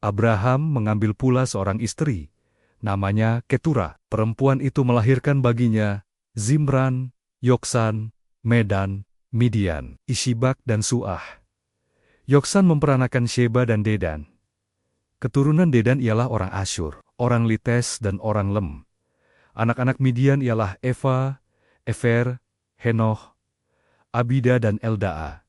Abraham mengambil pula seorang istri, namanya Ketura. Perempuan itu melahirkan baginya Zimran, Yoksan, Medan, Midian, Ishibak dan Suah. Yoksan memperanakan Sheba dan Dedan. Keturunan Dedan ialah orang Asyur, orang Lites dan orang Lem. Anak-anak Midian ialah Eva, Efer, Henoh, Abida dan Eldaa.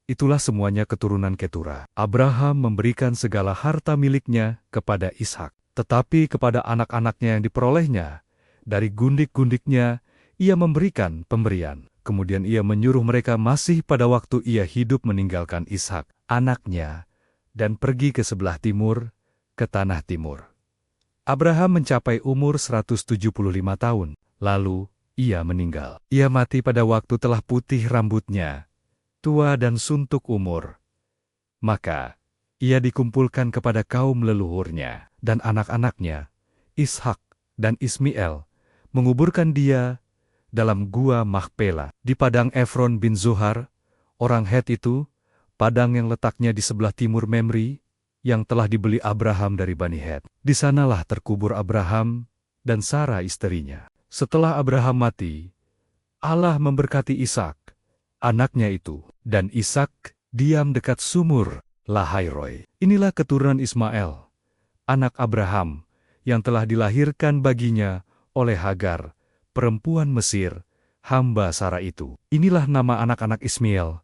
Itulah semuanya keturunan Ketura. Abraham memberikan segala harta miliknya kepada Ishak, tetapi kepada anak-anaknya yang diperolehnya, dari gundik-gundiknya, ia memberikan pemberian. Kemudian ia menyuruh mereka masih pada waktu ia hidup meninggalkan Ishak, anaknya, dan pergi ke sebelah timur, ke tanah timur. Abraham mencapai umur 175 tahun, lalu ia meninggal. Ia mati pada waktu telah putih rambutnya, tua dan suntuk umur. Maka, ia dikumpulkan kepada kaum leluhurnya, dan anak-anaknya, Ishak dan Ismail, menguburkan dia dalam gua Makpela, di padang Efron bin Zohar, orang Het itu, padang yang letaknya di sebelah timur Memri, yang telah dibeli Abraham dari Bani Het. Di sanalah terkubur Abraham dan Sara istrinya. Setelah Abraham mati, Allah memberkati Ishak, anaknya itu, dan Ishak diam dekat sumur Lahairoi. Inilah keturunan Ismail, anak Abraham, yang telah dilahirkan baginya oleh Hagar, perempuan Mesir, hamba Sara itu. Inilah nama anak-anak Ismail,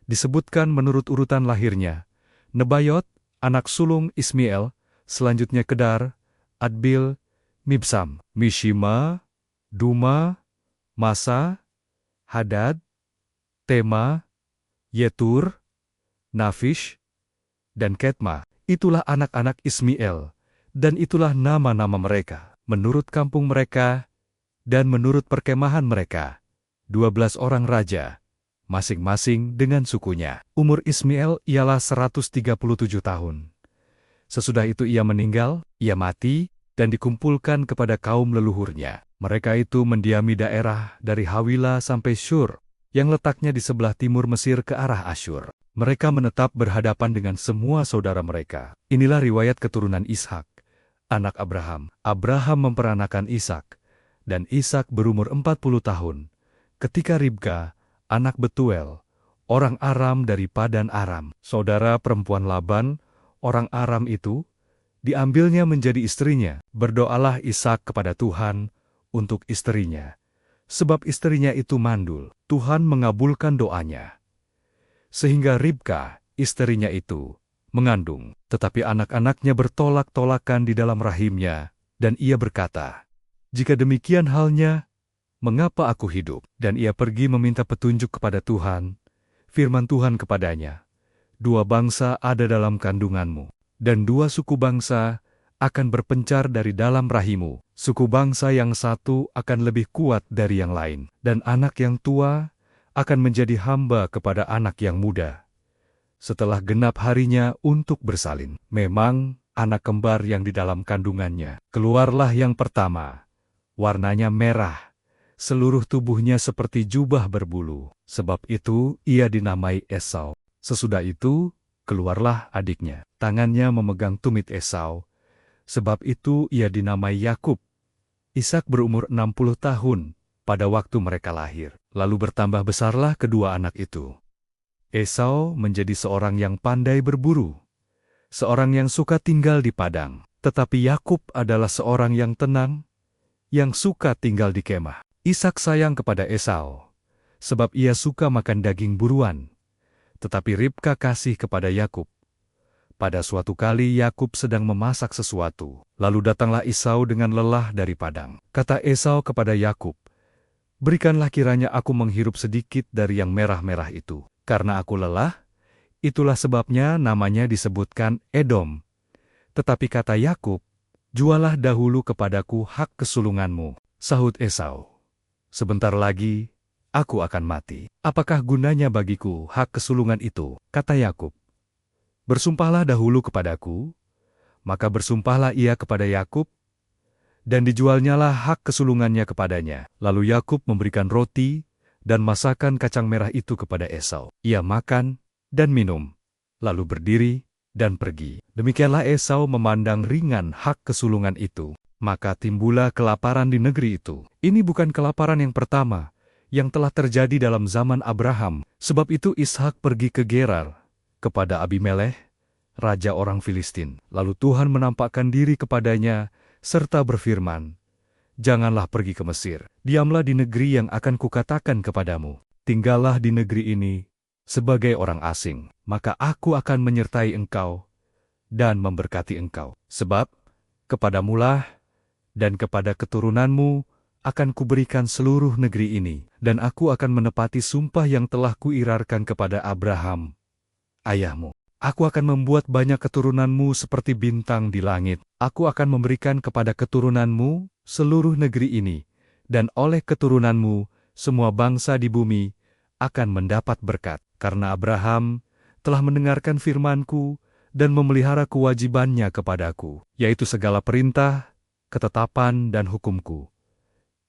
disebutkan menurut urutan lahirnya: Nebayot, anak sulung Ismail, selanjutnya Kedar, Adbil, Mibsam, Mishima, Duma, Masa, Hadad, Tema, Yetur, Nafish, dan Ketma. Itulah anak-anak Ismail, dan itulah nama-nama mereka, menurut kampung mereka, dan menurut perkemahan mereka, 12 orang raja, masing-masing dengan sukunya. Umur Ismail ialah 137 tahun. Sesudah itu ia meninggal, ia mati, dan dikumpulkan kepada kaum leluhurnya. Mereka itu mendiami daerah dari Hawila sampai Syur, yang letaknya di sebelah timur Mesir ke arah Asyur. Mereka menetap berhadapan dengan semua saudara mereka. Inilah riwayat keturunan Ishak, anak Abraham. Abraham memperanakan Ishak, dan Ishak berumur 40 tahun, ketika Ribka, anak Betuel, orang Aram dari Padan Aram, saudara perempuan Laban, orang Aram itu, diambilnya menjadi istrinya. Berdoalah Ishak kepada Tuhan untuk istrinya, sebab istrinya itu mandul. Tuhan mengabulkan doanya, sehingga Ribka, istrinya itu, mengandung. Tetapi anak-anaknya bertolak-tolakan di dalam rahimnya, dan ia berkata, "Jika demikian halnya, mengapa aku hidup?" Dan ia pergi meminta petunjuk kepada Tuhan. Firman Tuhan kepadanya, "Dua bangsa ada dalam kandunganmu, dan dua suku bangsa akan berpencar dari dalam rahimu. Suku bangsa yang satu akan lebih kuat dari yang lain, dan anak yang tua akan menjadi hamba kepada anak yang muda. Setelah genap harinya untuk bersalin, memang anak kembar yang di dalam kandungannya, keluarlah yang pertama. Warnanya merah, seluruh tubuhnya seperti jubah berbulu. Sebab itu ia dinamai Esau. Sesudah itu, keluarlah adiknya. Tangannya memegang tumit Esau. Sebab itu ia dinamai Yakub. Ishak berumur 60 tahun pada waktu mereka lahir. Lalu bertambah besarlah kedua anak itu. Esau menjadi seorang yang pandai berburu, seorang yang suka tinggal di padang. Tetapi Yakub adalah seorang yang tenang, yang suka tinggal di kemah. Ishak sayang kepada Esau, sebab ia suka makan daging buruan. Tetapi Ribka kasih kepada Yakub. Pada suatu kali Yakub sedang memasak sesuatu, lalu datanglah Esau dengan lelah dari padang. Kata Esau kepada Yakub, "Berikanlah kiranya aku menghirup sedikit dari yang merah-merah itu. Karena aku lelah, itulah sebabnya namanya disebutkan Edom." Tetapi kata Yakub, "Jualah dahulu kepadaku hak kesulunganmu." Sahut Esau, "Sebentar lagi, aku akan mati. Apakah gunanya bagiku hak kesulungan itu?" Kata Yakub, "Bersumpahlah dahulu kepadaku." Maka bersumpahlah ia kepada Yakub, dan dijualnyalah hak kesulungannya kepadanya. Lalu Yakub memberikan roti dan masakan kacang merah itu kepada Esau. Ia makan dan minum, lalu berdiri dan pergi. Demikianlah Esau memandang ringan hak kesulungan itu. Maka timbullah kelaparan di negeri itu. Ini bukan kelaparan yang pertama yang telah terjadi dalam zaman Abraham. Sebab itu Ishak pergi ke Gerar kepada Abimelekh, raja orang Filistin. Lalu Tuhan menampakkan diri kepadanya serta berfirman, "Janganlah pergi ke Mesir. Diamlah di negeri yang akan kukatakan kepadamu. Tinggallah di negeri ini sebagai orang asing. Maka aku akan menyertai engkau dan memberkati engkau. Sebab kepadamulah dan kepada keturunanmu akan kuberikan seluruh negeri ini, dan aku akan menepati sumpah yang telah kuirarkan kepada Abraham, ayahmu. Aku akan membuat banyak keturunanmu seperti bintang di langit. Aku akan memberikan kepada keturunanmu seluruh negeri ini, dan oleh keturunanmu semua bangsa di bumi akan mendapat berkat. Karena Abraham telah mendengarkan firman-Ku dan memelihara kewajibannya kepadaku, yaitu segala perintah, ketetapan, dan hukum-Ku.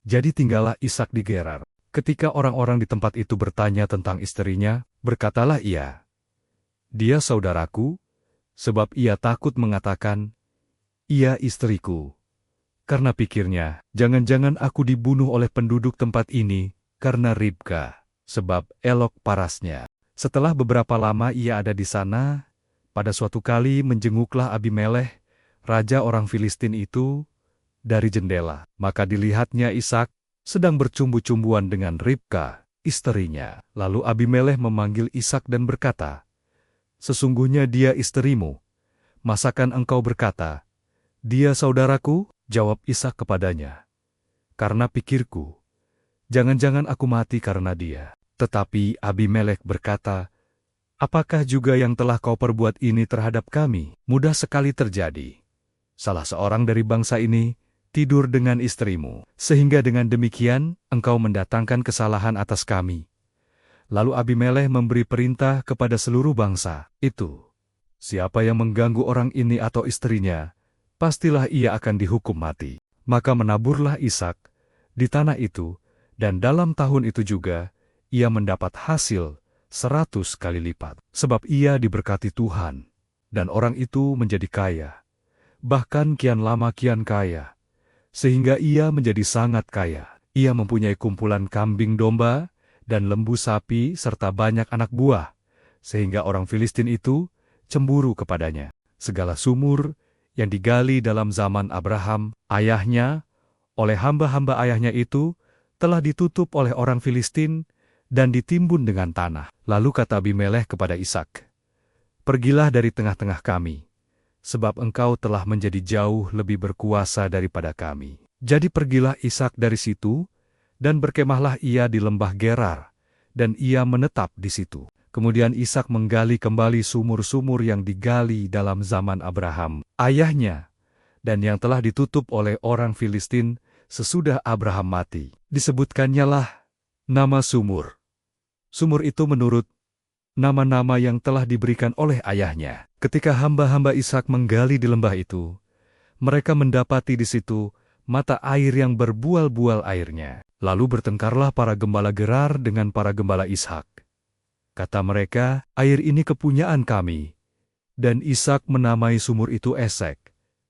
Jadi tinggallah Ishak di Gerar. Ketika orang-orang di tempat itu bertanya tentang istrinya, berkatalah ia, "Dia saudaraku," sebab ia takut mengatakan, "Ia istriku." Karena pikirnya, jangan-jangan aku dibunuh oleh penduduk tempat ini karena Ribka, sebab elok parasnya. Setelah beberapa lama ia ada di sana, pada suatu kali menjenguklah Abimelekh, raja orang Filistin itu, dari jendela. Maka dilihatnya Ishak sedang bercumbu-cumbuan dengan Ribka, istrinya. Lalu Abimelekh memanggil Ishak dan berkata, "Sesungguhnya dia istrimu. Masakan engkau berkata, 'Dia saudaraku'?" Jawab Ishak kepadanya, "Karena pikirku, jangan-jangan aku mati karena dia." Tetapi Abimelekh berkata, "Apakah juga yang telah kau perbuat ini terhadap kami? Mudah sekali terjadi. Salah seorang dari bangsa ini tidur dengan istrimu, sehingga dengan demikian engkau mendatangkan kesalahan atas kami." Lalu Abimelekh memberi perintah kepada seluruh bangsa itu, "Siapa yang mengganggu orang ini atau istrinya, pastilah ia akan dihukum mati." Maka menaburlah Ishak di tanah itu, dan dalam tahun itu juga ia mendapat hasil 100 kali lipat. Sebab ia diberkati Tuhan, dan orang itu menjadi kaya, bahkan kian lama kian kaya, sehingga ia menjadi sangat kaya. Ia mempunyai kumpulan kambing domba dan lembu sapi serta banyak anak buah, sehingga orang Filistin itu cemburu kepadanya. Segala sumur yang digali dalam zaman Abraham, ayahnya, oleh hamba-hamba ayahnya itu, telah ditutup oleh orang Filistin dan ditimbun dengan tanah. Lalu kata Abimelekh kepada Ishak, "Pergilah dari tengah-tengah kami, sebab engkau telah menjadi jauh lebih berkuasa daripada kami." Jadi pergilah Ishak dari situ, dan berkemahlah ia di lembah Gerar, dan ia menetap di situ. Kemudian Ishak menggali kembali sumur-sumur yang digali dalam zaman Abraham, ayahnya, dan yang telah ditutup oleh orang Filistin sesudah Abraham mati. Disebutkannya lah nama sumur. Sumur itu menurut nama-nama yang telah diberikan oleh ayahnya. Ketika hamba-hamba Ishak menggali di lembah itu, mereka mendapati di situ mata air yang berbual-bual airnya. Lalu bertengkarlah para gembala Gerar dengan para gembala Ishak. Kata mereka, "Air ini kepunyaan kami." Dan Ishak menamai sumur itu Esek,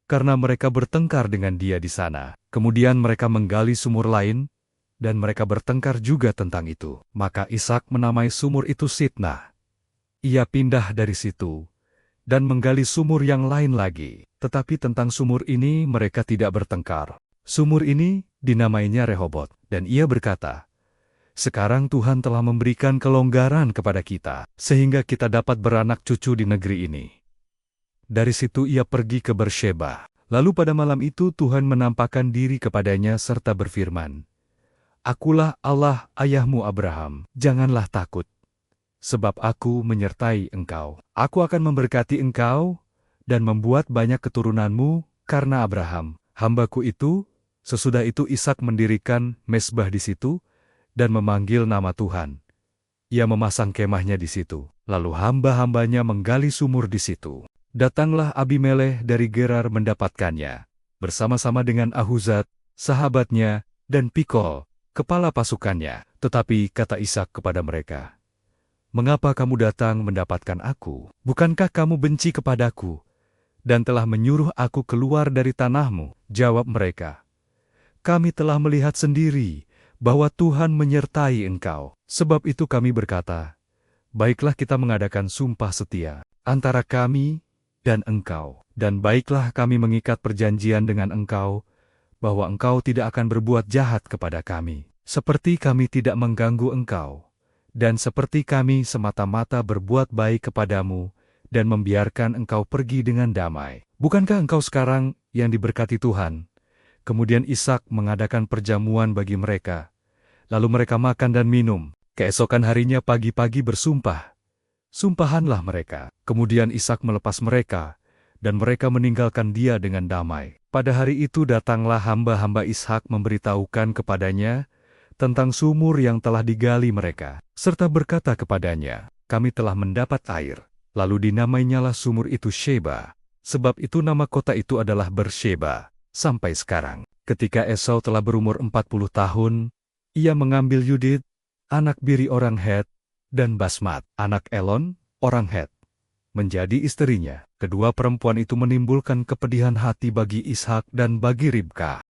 karena mereka bertengkar dengan dia di sana. Kemudian mereka menggali sumur lain, dan mereka bertengkar juga tentang itu. Maka Ishak menamai sumur itu Sitnah. Ia pindah dari situ dan menggali sumur yang lain lagi. Tetapi tentang sumur ini mereka tidak bertengkar. Sumur ini dinamainya Rehobot, dan ia berkata, "Sekarang Tuhan telah memberikan kelonggaran kepada kita, sehingga kita dapat beranak cucu di negeri ini." Dari situ ia pergi ke Bersheba. Lalu pada malam itu Tuhan menampakkan diri kepadanya serta berfirman, "Akulah Allah ayahmu Abraham, janganlah takut, sebab aku menyertai engkau. Aku akan memberkati engkau dan membuat banyak keturunanmu karena Abraham, hambaku itu." Sesudah itu Ishak mendirikan mezbah di situ dan memanggil nama Tuhan. Ia memasang kemahnya di situ, lalu hamba-hambanya menggali sumur di situ. Datanglah Abimelekh dari Gerar mendapatkannya, bersama-sama dengan Ahuzat, sahabatnya, dan Pikol, kepala pasukannya. Tetapi kata Ishak kepada mereka, "Mengapa kamu datang mendapatkan aku? Bukankah kamu benci kepadaku dan telah menyuruh aku keluar dari tanahmu?" Jawab mereka, "Kami telah melihat sendiri bahwa Tuhan menyertai engkau. Sebab itu kami berkata, baiklah kita mengadakan sumpah setia antara kami dan engkau. Dan baiklah kami mengikat perjanjian dengan engkau, bahwa engkau tidak akan berbuat jahat kepada kami, seperti kami tidak mengganggu engkau, dan seperti kami semata-mata berbuat baik kepadamu, dan membiarkan engkau pergi dengan damai. Bukankah engkau sekarang yang diberkati Tuhan?" Kemudian Ishak mengadakan perjamuan bagi mereka, lalu mereka makan dan minum. Keesokan harinya pagi-pagi bersumpah. Sumpahanlah mereka. Kemudian Ishak melepas mereka, dan mereka meninggalkan dia dengan damai. Pada hari itu datanglah hamba-hamba Ishak memberitahukan kepadanya tentang sumur yang telah digali mereka, serta berkata kepadanya, "Kami telah mendapat air." Lalu dinamainyalah sumur itu Sheba. Sebab itu nama kota itu adalah Bersheba sampai sekarang. Ketika Esau telah berumur 40 tahun, ia mengambil Yudit, anak Biri orang Het, dan Basmat, anak Elon, orang Het, menjadi istrinya. Kedua perempuan itu menimbulkan kepedihan hati bagi Ishak dan bagi Ribka.